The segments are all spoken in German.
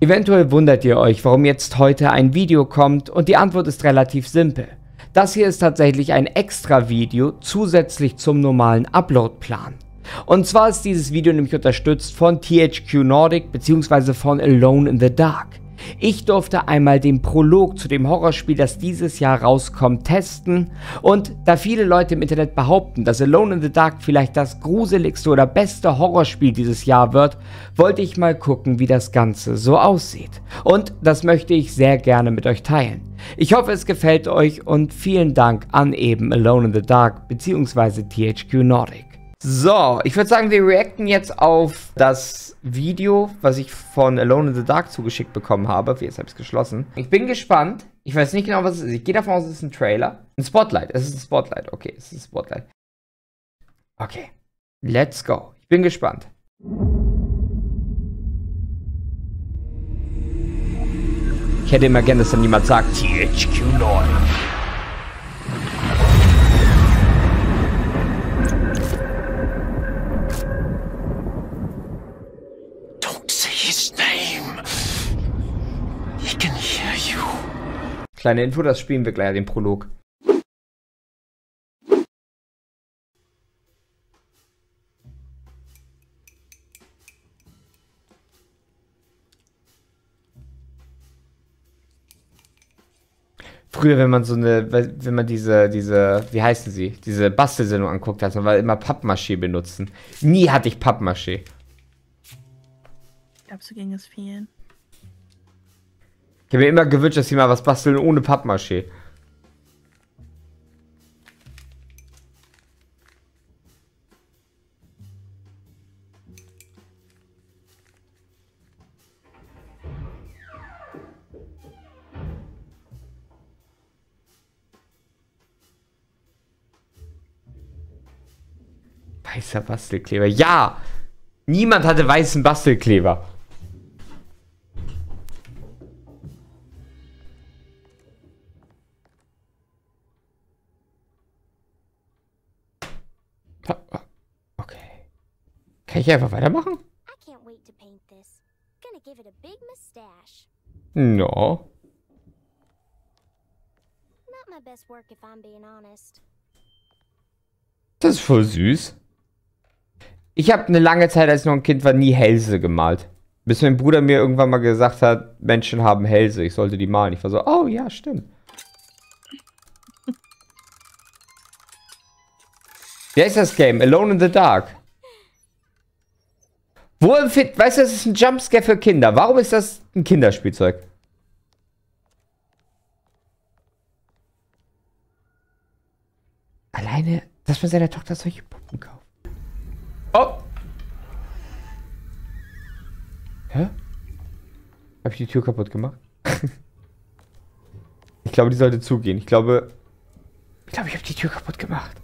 Eventuell wundert ihr euch, warum jetzt heute ein Video kommt, und die Antwort ist relativ simpel. Das hier ist tatsächlich ein extra Video zusätzlich zum normalen Upload-Plan. Und zwar ist dieses Video nämlich unterstützt von THQ Nordic bzw. von Alone in the Dark. Ich durfte einmal den Prolog zu dem Horrorspiel, das dieses Jahr rauskommt, testen, und da viele Leute im Internet behaupten, dass Alone in the Dark vielleicht das gruseligste oder beste Horrorspiel dieses Jahr wird, wollte ich mal gucken, wie das Ganze so aussieht. Und das möchte ich sehr gerne mit euch teilen. Ich hoffe, es gefällt euch und vielen Dank an eben Alone in the Dark bzw. THQ Nordic. So, ich würde sagen, wir reacten jetzt auf das Video, was ich von Alone in the Dark zugeschickt bekommen habe. Jetzt habe ich es geschlossen. Ich bin gespannt. Ich weiß nicht genau, was es ist. Ich gehe davon aus, es ist ein Trailer. Ein Spotlight. Es ist ein Spotlight. Okay, es ist ein Spotlight. Okay, let's go. Ich bin gespannt. Ich hätte immer gerne, dass dann jemand sagt, THQ Nordic. Kleine Info, das spielen wir gleich, den Prolog. Früher, wenn man so eine, wenn man diese, wie heißen sie, diese Bastelsendung anguckt hat, man war immer Pappmaché benutzen. Nie hatte ich Pappmaché. Ich glaube, so ging es vielen. Ich habe mir immer gewünscht, dass sie mal was basteln ohne Pappmaché. Weißer Bastelkleber. Ja! Niemand hatte weißen Bastelkleber. Okay. Kann ich einfach weitermachen? No. Das ist voll süß. Ich habe eine lange Zeit, als ich noch ein Kind war, nie Hälse gemalt. Bis mein Bruder mir irgendwann mal gesagt hat, Menschen haben Hälse, ich sollte die malen. Ich war so, oh ja, stimmt. Wie heißt das Game? Alone in the Dark. Wo empfindet, weißt du, das ist ein Jumpscare für Kinder. Warum ist das ein Kinderspielzeug? Alleine, dass man seiner Tochter solche Puppen kauft. Oh! Hä? Hab ich die Tür kaputt gemacht? Ich glaube, die sollte zugehen. Ich glaube, ich habe die Tür kaputt gemacht.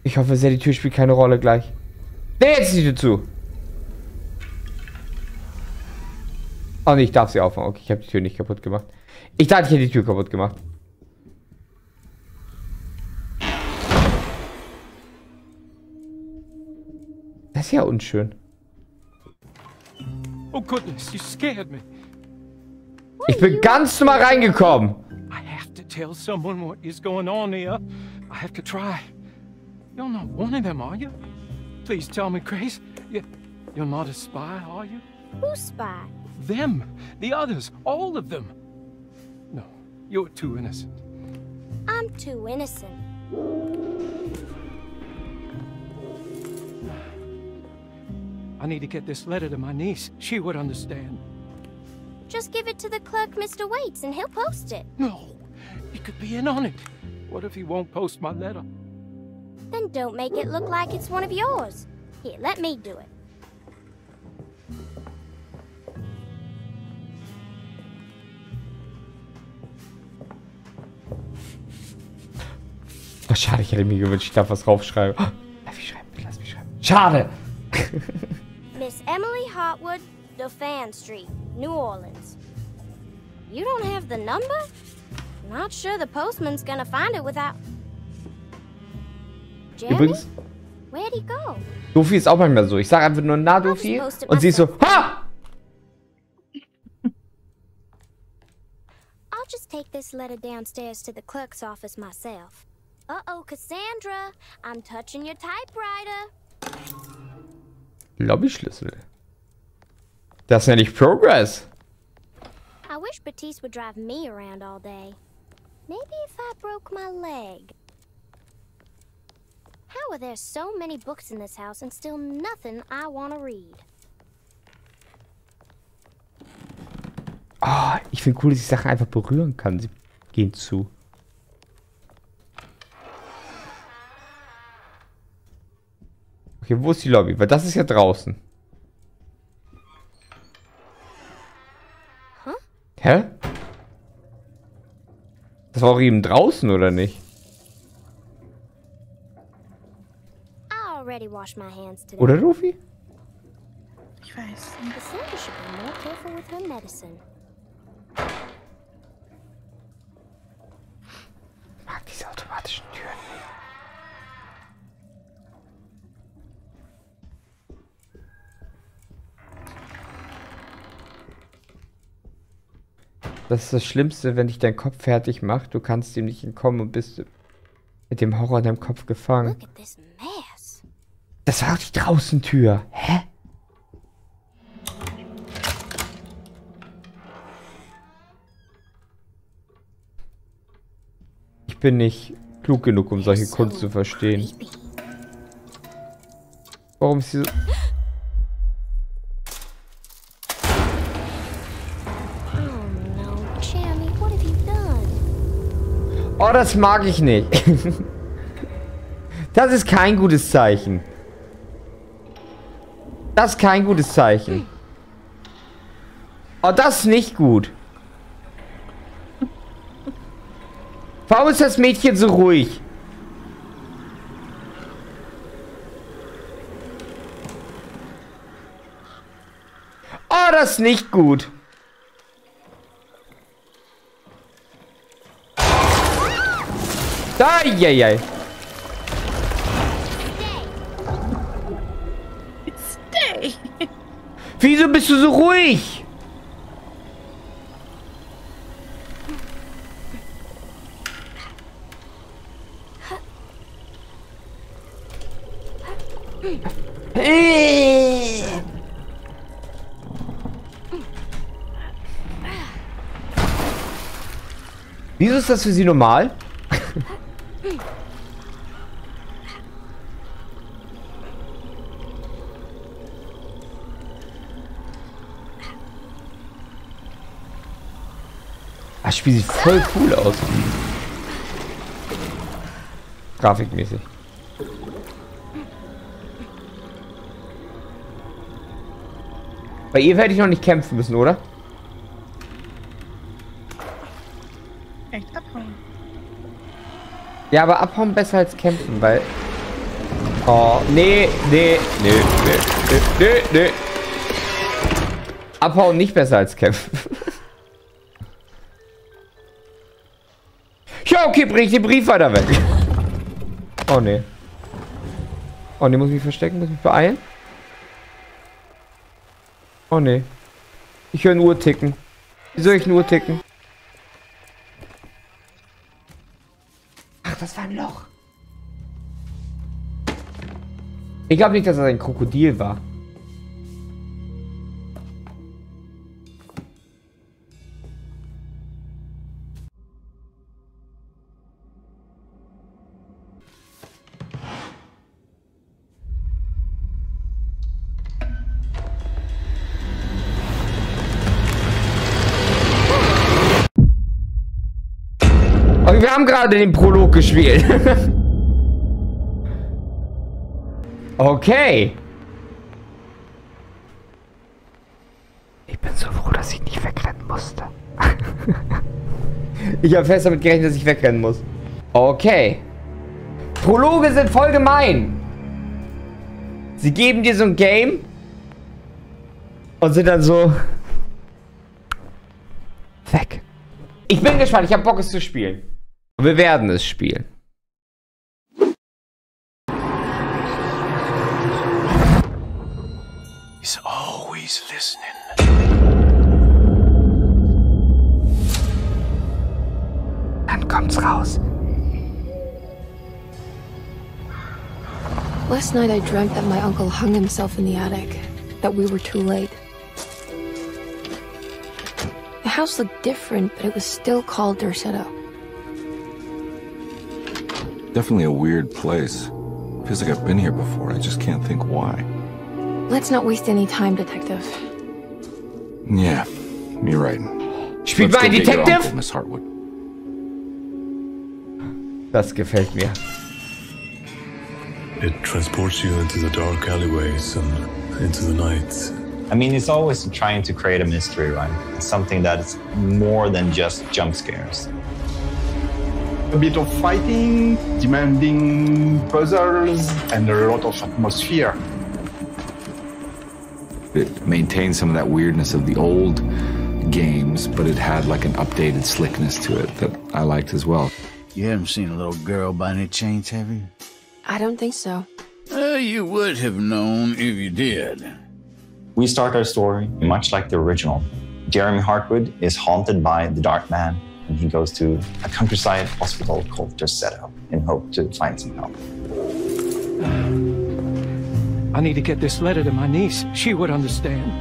Ich hoffe sehr, die Tür spielt keine Rolle gleich. Nee, jetzt ist die Tür zu. Oh nee, ich darf sie aufmachen. Okay, ich habe die Tür nicht kaputt gemacht. Ich dachte, ich hätte die Tür kaputt gemacht. Das ist ja unschön. Oh goodness, you scared me. Ich bin ganz normal reingekommen. I have to tell someone what is going on here. I have to try. You're not one of them, are you? Please tell me, Grace. You're not a spy, are you? Who's spy? Them. The others. All of them. No, you're too innocent. I'm too innocent. I need to get this letter to my niece. She would understand. Just give it to the clerk, Mr. Waits, and he'll post it. No, he could be in on it. What if he won't post my letter? Then don't make it look like it's one of yours. Here, let me do it. Oh, schade, ich hätte mir gewünscht, ich darf was draufschreiben. Oh, lass mich schreiben. Schade! Miss Emily Hartwood, Dauphin Street, New Orleans. You don't have the number? Not sure the postman's gonna find it without... Übrigens, Where'd he go? Doofy ist auch manchmal so. Ich sage einfach nur, na, Doofy. Und sie ist so, ha! I'll just take this letter downstairs to the clerk's office myself. Uh-oh, Cassandra. I'm touching your typewriter. Lobbyschlüssel. Das nenne ich Progress. I wish Batiste would drive me around all day. Maybe if I broke my leg. How are there so many books in this house and still nothing I want to read? Ah, ich finde cool, dass ich Sachen einfach berühren kann. Sie gehen zu. Okay, wo ist die Lobby? Weil das ist ja draußen. Huh? Hä? Das war auch eben draußen, oder nicht? I already washed my hands today. Oder, Rufi? Ich weiß. Cassandra should be more careful with her medicine. Ich mag diese automatischen Türen. Das ist das Schlimmste, wenn dich dein Kopf fertig macht. Du kannst ihm nicht entkommen und bist mit dem Horror in deinem Kopf gefangen. Look at this mess. Das war doch die Draußentür. Hä? Ich bin nicht klug genug, um solche Kunst zu verstehen. Warum ist sie so... Oh, das mag ich nicht. Das ist kein gutes Zeichen. Das ist kein gutes Zeichen. Oh, das ist nicht gut. Warum ist das Mädchen so ruhig? Oh, das ist nicht gut. Eieiei. Stay. Wieso bist du so ruhig? Wieso ist das für sie normal? Das Spiel sieht voll cool aus. Grafikmäßig. Bei ihr werde ich noch nicht kämpfen müssen, oder? Echt abhauen. Ja, aber abhauen besser als kämpfen, weil... Oh, nee. Abhauen nicht besser als kämpfen. Ja, okay, bring ich den Brief weiter weg. Oh, nee. Oh, nee, muss ich mich verstecken, muss ich mich beeilen. Oh, nee. Ich höre eine Uhr ticken. Wie soll ich eine Uhr ticken? Ach, das war ein Loch. Ich glaube nicht, dass das ein Krokodil war. Okay, wir haben gerade den Prolog gespielt. Okay. Ich bin so froh, dass ich nicht wegrennen musste. Ich habe fest damit gerechnet, dass ich wegrennen muss. Okay. Prologe sind voll gemein. Sie geben dir so ein Game und sind dann so weg. Ich bin gespannt, ich habe Bock es zu spielen. Und wir werden es spielen. He's listening. Dann kommt's raus. Last night I dreamt that my uncle hung himself in the attic, that we were too late. The house looked different, but it was still called Derceto. Definitely a weird place. Feels like I've been here before. I just can't think why. Let's not waste any time, Detective. Yeah, you're right. Spielt Let's mal ein go get your Detective? uncle, Miss Hartwood. Das gefällt mir. It transports you into the dark alleyways and into the night. I mean, it's always trying to create a mystery, right? It's something that's more than just jump scares. A bit of fighting, demanding puzzles, and a lot of atmosphere. It maintained some of that weirdness of the old games, but it had like an updated slickness to it that I liked as well. You haven't seen a little girl by any chance, have you? I don't think so. You would have known if you did. We start our story much like the original. Jeremy Hartwood is haunted by the Dark Man, and he goes to a countryside hospital called Derceto in hope to find some help. I need to get this letter to my niece. She would understand.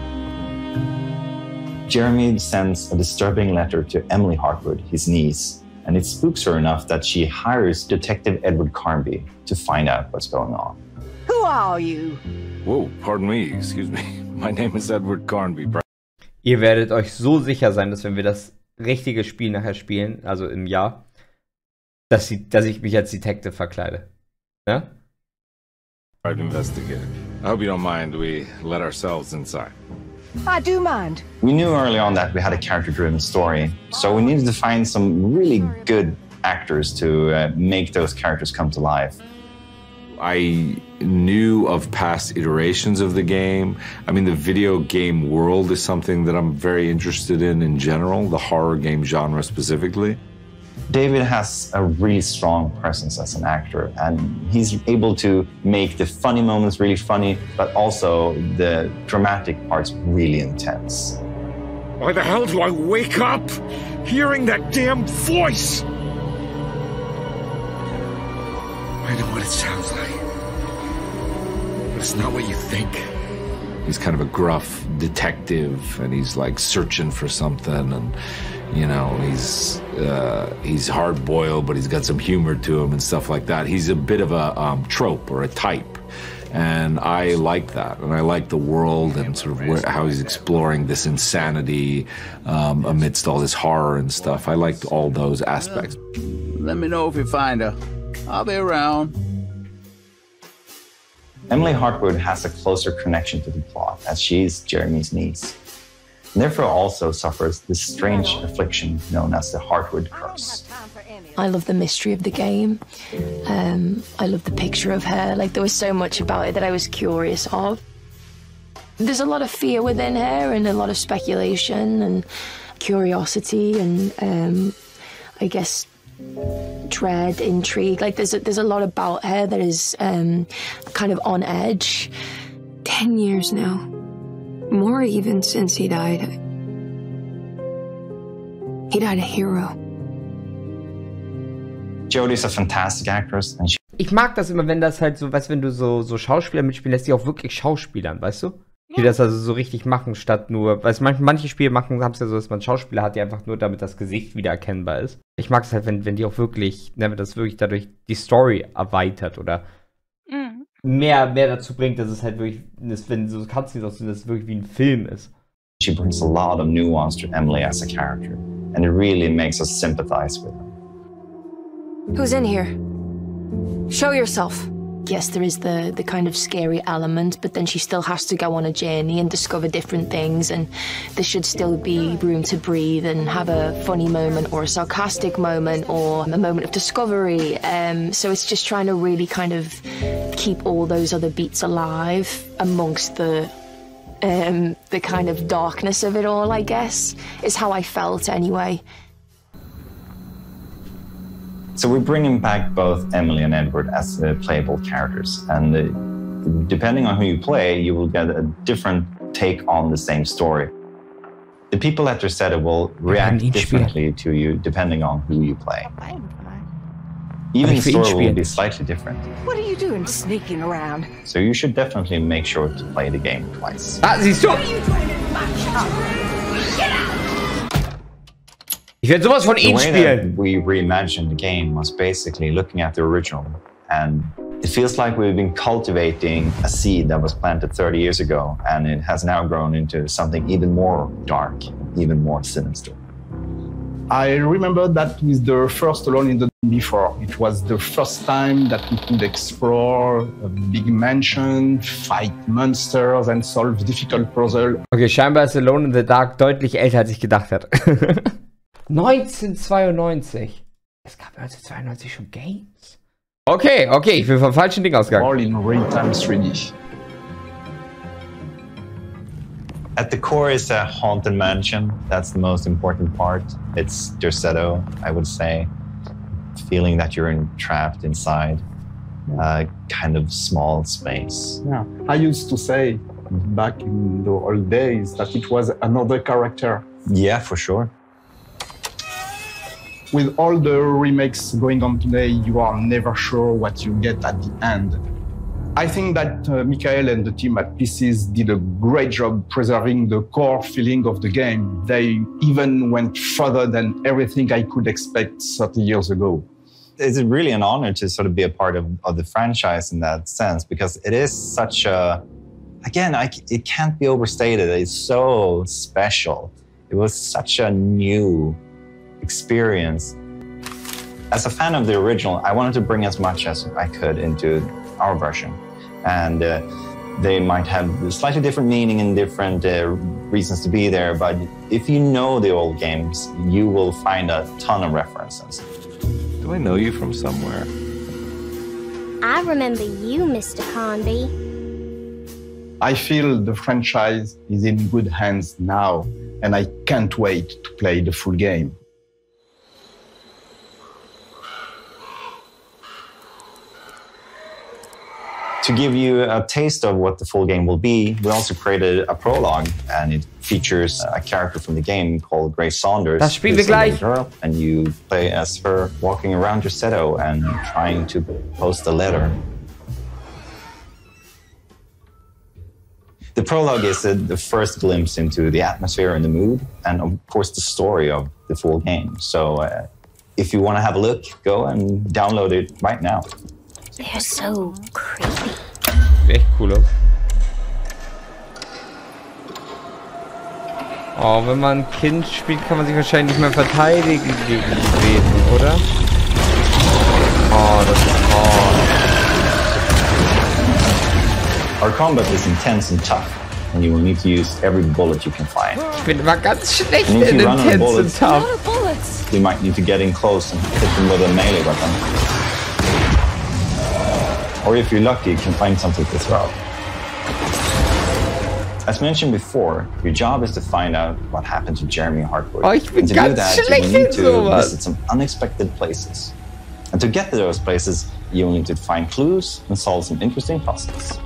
Jeremy sends a disturbing letter to Emily Hartwood, his niece, and it spooks her enough that she hires Detective Edward Carnby to find out what's going on. Who are you? Whoa, pardon me, excuse me. My name is Edward Carnby. Ihr werdet euch so sicher sein, dass wenn wir das richtige Spiel nachher spielen, also im Jahr, dass ich mich als Detective verkleide. Ja? Private investigator. I hope you don't mind we let ourselves inside. I do mind. We knew early on that we had a character-driven story, so we needed to find some really good actors to make those characters come to life. I knew of past iterations of the game. I mean, the video game world is something that I'm very interested in general, the horror game genre specifically. David has a really strong presence as an actor, and he's able to make the funny moments really funny, but also the dramatic parts really intense. Why the hell do I wake up hearing that damn voice? I know what it sounds like, but it's not what you think. He's kind of a gruff detective, and he's like searching for something, and you know, he's hard-boiled, but he's got some humor to him and stuff like that. He's a bit of a trope or a type, and I like that. And I like the world and sort of how he's exploring this insanity amidst all this horror and stuff. I liked all those aspects. Let me know if you find her. I'll be around. Emily Hartwood has a closer connection to the plot, as she's Jeremy's niece. And therefore also suffers this strange affliction known as the Hartwood curse. I love the mystery of the game. I love the picture of her. Like, there was so much about it that I was curious of. There's a lot of fear within her and a lot of speculation and curiosity and I guess dread, intrigue. Like, there's a lot about her that is kind of on edge. 10 years now. More even since he died. He died a hero. Jodie's a fantastic actress. And Ich mag das immer, wenn das halt so, weißt du, wenn du so Schauspieler mitspielen lässt, die auch wirklich Schauspielern, weißt du? Die das also so richtig machen, statt nur, weißt du, manche Spiele haben es ja so, dass man Schauspieler hat, die einfach nur damit das Gesicht wieder erkennbar ist. Ich mag es halt, wenn die auch wirklich, wenn das wirklich dadurch die Story erweitert oder mehr dazu bringt, dass es halt wirklich, wenn so Cutscenes aussehen, dass es wirklich wie ein Film ist. She brings a lot of nuance to Emily as a character, and it really makes us sympathize with her. Who's in here? Show yourself. Yes, there is the kind of scary element, but then she still has to go on a journey and discover different things, and there should still be room to breathe and have a funny moment or a sarcastic moment or a moment of discovery. So it's just trying to really kind of keep all those other beats alive amongst the kind of darkness of it all, I guess, is how I felt anyway. So we're bringing back both Emily and Edward as playable characters, and depending on who you play, you will get a different take on the same story. The people at Rosetta will react differently to you depending on who you play. Even the story will be slightly different. What are you doing sneaking around? So you should definitely make sure to play the game twice. Ah, siehst du? Ich werde sowas von The way spielen. that we reimagined the game was basically looking at the original, and it feels like we've been cultivating a seed that was planted 30 years ago, and it has now grown into something even more dark, even more sinister. I remember that with the first Alone in the Dark before. It was the first time that we could explore a big mansion, fight monsters and solve difficult puzzles. Okay, scheinbar ist Alone in the Dark deutlich älter, als ich gedacht hätte. 1992. Es gab 1992 schon Games. Okay, ich bin vom falschen Ding ausgegangen. All in real-time 3D. At the core is a haunted mansion. That's the most important part. It's Derceto, I would say. Feeling that you're trapped inside a kind of small space. Yeah, I used to say back in the old days that it was another character. Yeah, for sure. With all the remakes going on today, you are never sure what you get at the end. I think that Michael and the team at Pieces did a great job preserving the core feeling of the game. They even went further than everything I could expect 30 years ago. It's really an honor to sort of be a part of the franchise in that sense, because it is such a, again, it can't be overstated. It's so special. It was such a new experience. As a fan of the original, I wanted to bring as much as I could into our version. And they might have slightly different meaning and different reasons to be there, but if you know the old games, you will find a ton of references. Do I know you from somewhere? I remember you, Mr. Conby. I feel the franchise is in good hands now, and I can't wait to play the full game. To give you a taste of what the full game will be, we also created a prologue, and it features a character from the game called Grace Saunders. Das spielen wir gleich. Girl, and you play as her walking around Derceto and trying to post a letter. The prologue is the first glimpse into the atmosphere and the mood, and of course the story of the full game. So if you want to have a look, go and download it right now. They're so creepy. Echt cool aus. Oh, wenn man ein Kind spielt, kann man sich wahrscheinlich nicht mehr verteidigen gegen die Wesen, oder? Oh, das ist Our combat is intense and tough, and you will need to use every bullet you can find. Ich bin immer ganz schlecht And if in you run out of Intense bullets, and Tough. you might need to get in close and hit them with a melee weapon. Or if you're lucky, you can find something to throw. As mentioned before, your job is to find out what happened to Jeremy Hartwood. Oh, ich bin and to ganz do that, schlecht you need in to sowas. visit some unexpected places. And to get to those places, you will need to find clues and solve some interesting puzzles.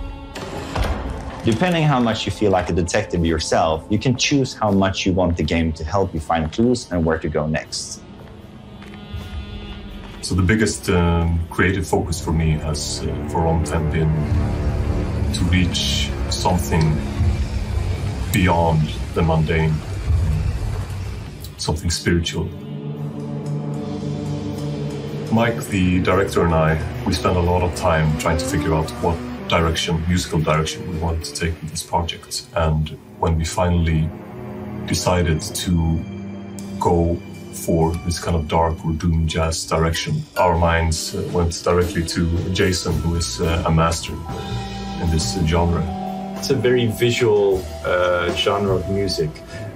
Depending how much you feel like a detective yourself, you can choose how much you want the game to help you find clues and where to go next. So the biggest creative focus for me has for a long time been to reach something beyond the mundane, something spiritual. Mike, the director, and I, we spent a lot of time trying to figure out what musical direction we wanted to take with this project. And when we finally decided to go for this kind of dark or doom jazz direction, our minds went directly to Jason, who is a master in this genre. It's a very visual genre of music.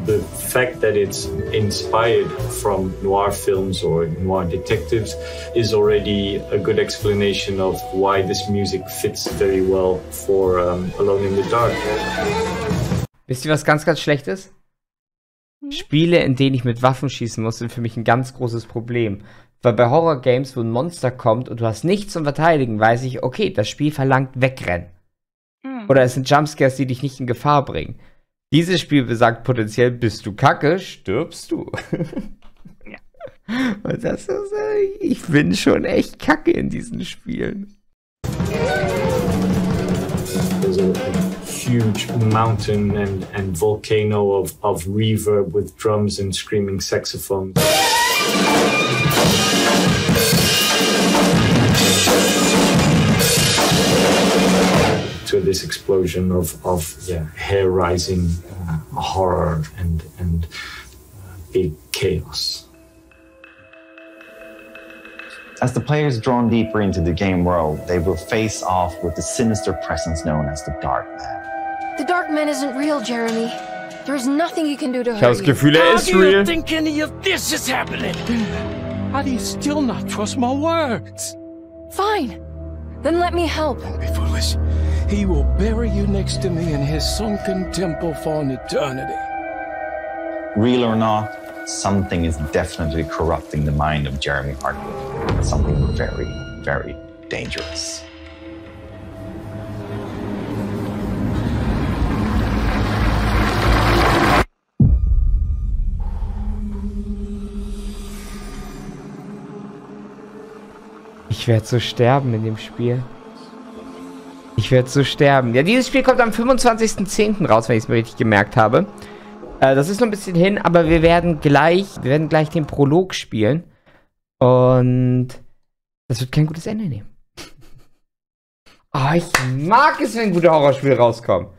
The fact that it's inspired from noir films or noir detectives is already a good explanation of why this music fits very well for Alone in the Dark. Wisst ihr, was ganz, ganz schlecht ist? Spiele, in denen ich mit Waffen schießen muss, sind für mich ein ganz großes Problem. Weil bei Horror-Games, wo ein Monster kommt und du hast nichts zum Verteidigen, weiß ich, okay, das Spiel verlangt wegrennen. Oder es sind Jumpscares, die dich nicht in Gefahr bringen. Dieses Spiel besagt potenziell, bist du kacke, stirbst du. Ja. Und das ist, ich bin schon echt kacke in diesen Spielen. There's a huge mountain and volcano of reverb with drums and screaming saxophones. To this explosion of hair rising horror and big chaos. As the player is drawn deeper into the game world, they will face off with the sinister presence known as the Dark Man. The Dark Man isn't real, Jeremy. There is nothing you can do to Ich habe hurt das you. Gefühl, er ist How do you real. think any of this is happening? How do you still not trust my words? Fine. Then let me help. Don't be foolish. He will bury you next to me in his sunken temple for an eternity. Real or not, something is definitely corrupting the mind of Jeremy Hartwood. Something very, very dangerous. Ich werde so sterben in dem Spiel. Ich werde so sterben. Ja, dieses Spiel kommt am 25.10. raus, wenn ich es mir richtig gemerkt habe. Das ist noch ein bisschen hin, aber wir werden gleich den Prolog spielen. Und das wird kein gutes Ende nehmen. Oh, ich mag es, wenn gute Horrorspiele rauskommen.